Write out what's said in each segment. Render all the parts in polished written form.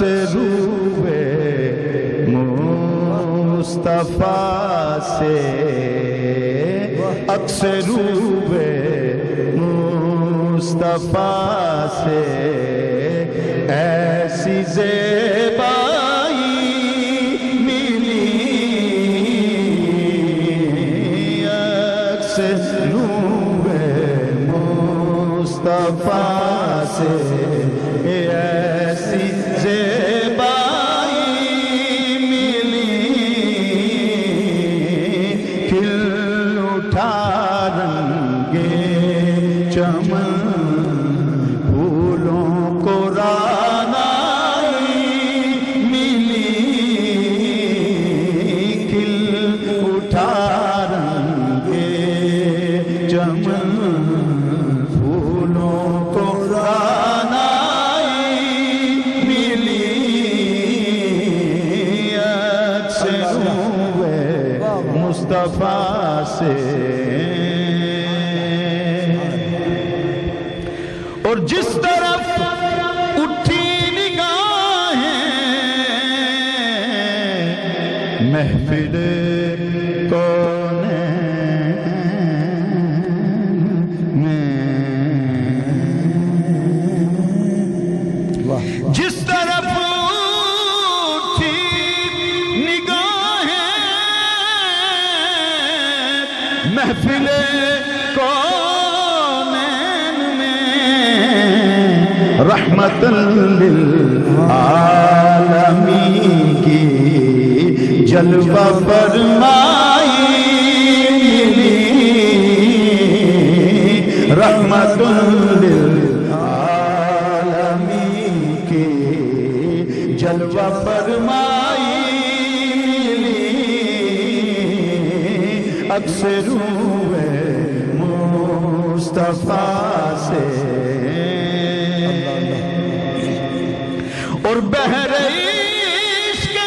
روئے مصطفیٰ سے اکثر روئے مصطفیٰ سے ایسی زیبائی ملی اکثر روئے مصطفیٰ سے ایسی زیبائی ملی کھل اٹھا رنگے چمن پھولوں کو رانائی ملی کھل اٹھا رنگے چمن پھولوں کو مصطفیٰ سے اور جس طرف اٹھی نگاہیں محفل کونین میں جس طرف اٹھی نگاہیں محفل کونین میں رحمت للعالمین کی جلوہ فرمائی ملی رحمت للعالمین کی جلوہ فرمائی اکثر روئے مصطفیٰ سے اور بحر عشق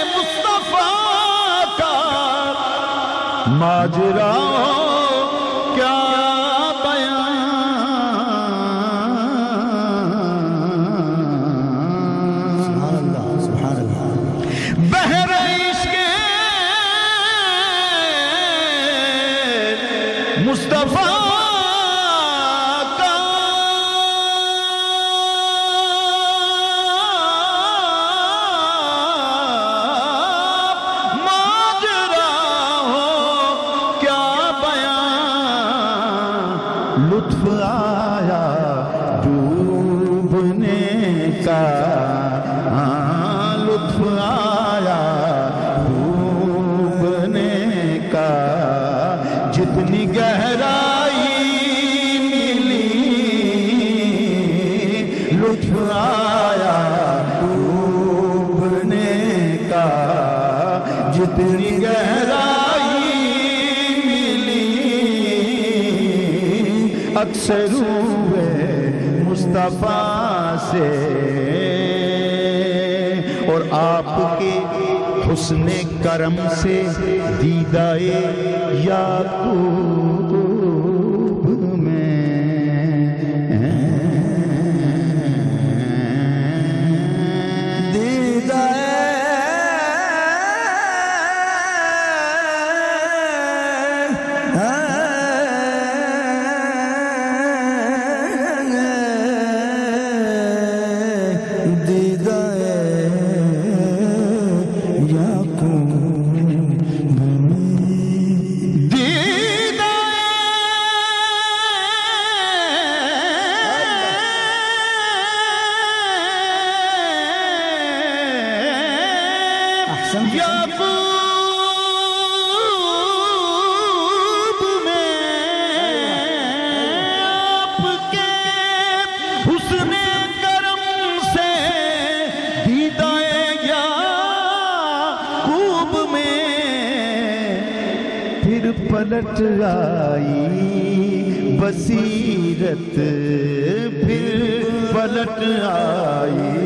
مصطفیٰ کا ماجرا کیا بیان سبحان اللہ سبحان اللہ بحر مصطفیٰ کا ماجرا ہو کیا بیان لطف آیا ڈوبنے کا لطف آیا ڈوبنے کا جتنی گہرائی ملی لطف آیا ڈوبنے کا جتنی گہرائی ملی اکثر روئے مصطفیٰ سے اور آپ کے حسن کرم سے دیدائے یعقوب میں دیدائے یعقوب میں آپ کے حسن کرم سے دیدائے یعقوب میں پھر پلٹ آئی بصیرت پھر پلٹ آئی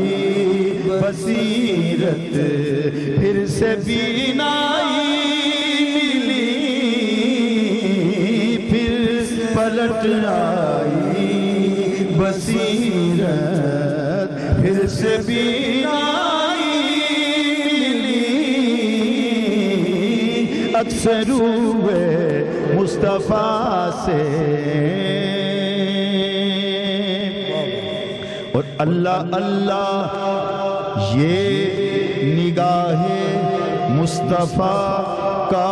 بصیرت پھر سے بینائی ملی پھر پلٹ آئی بصیرت پھر سے بینائی ملی اکثر روئے مصطفیٰ سے اور اللہ اللہ یہ نگاہ مصطفیٰ کا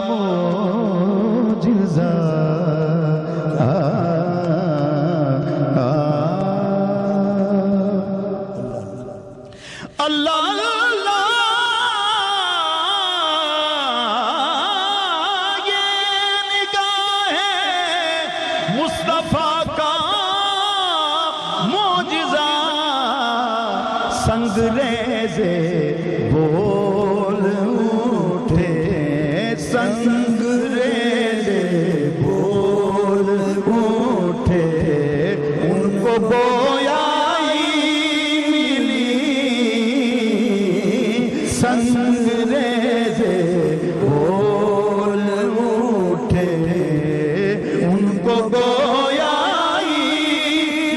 معجزہ اللہ یہ نگاہ مصطفیٰ کا معجزہ سنگریزے بول اٹھے سنگریزے بول اٹھے ان کو گویائی ملی سنگریزے بول اٹھے ان کو گویائی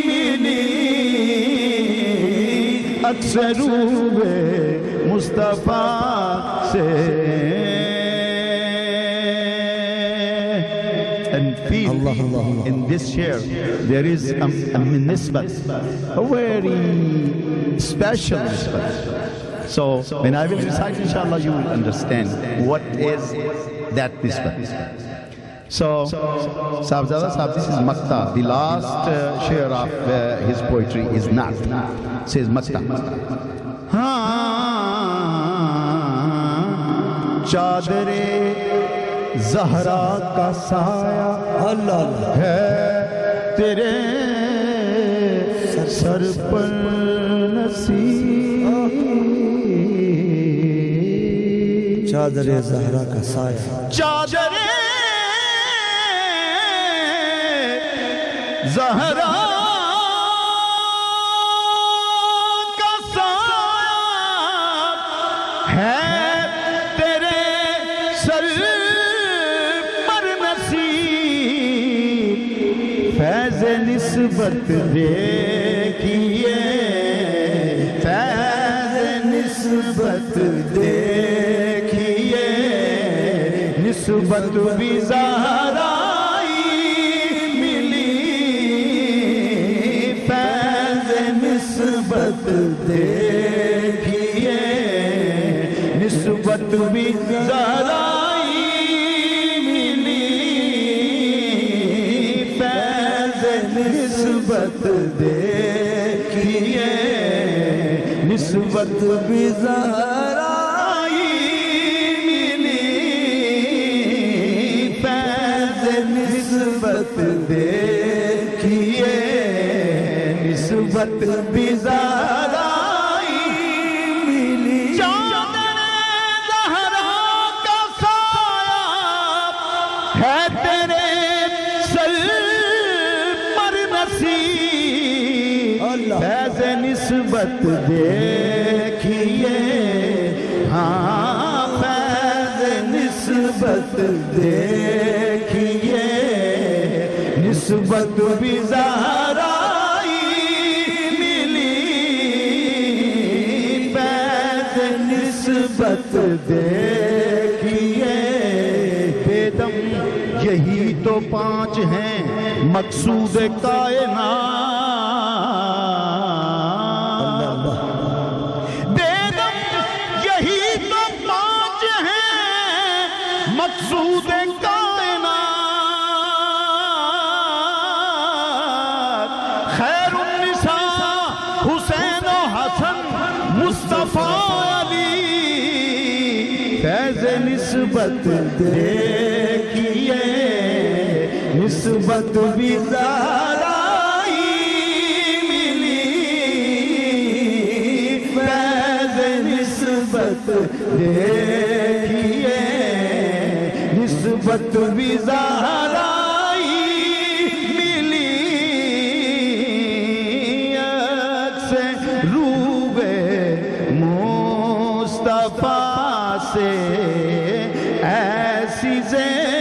ملی اکثر روئے مصطفیٰ سے and feel in this share there is a nisbat, a very special nisbat. So when I will recite inshallah you will understand what is that nisbat. So Sahibzada Sahib, this is Maqta. The last share of his poetry is Naat. Says Maqta. چادرِ Zahra کا سایہ ہے تیرے سر پر نصیب چادرِ زہرا کا سایہ چادرِ زہرا کا سایہ ہے تیرے سر پر نصیب فیض نسبت دیکھیے فیض نسبت دیکھیے نسبت بھی زہرائی ملی فیض نسبت دیکھیے نسبت بھی زہرائی ملی فیض نسبت دیکھیے نسبت بھی زہرائی ملی فیض نسبت دیکھیے نسبت بھی زہرائی ملی چادرِ زہرا کا سایہ ہے تیرے سر پر نصیب فیض نسبت دیکھیے ہاں فیض نسبت دیکھیے نسبت بھی زہرائی ملی فیض نسبت دیکھیے بیدم یہی تو پانچ ہیں مقصود کائنات بیدم یہی تو پانچ ہیں مقصود کائنات خیر النساء حسین و حسن مصطفیٰ علی فیض نسبت دیکھیے نسبت بھی زہرائی ملی فیض نسبت دیکھیے نسبت بھی زہرائی ملی اکثر روئے مصطفیٰ سے ایسی زین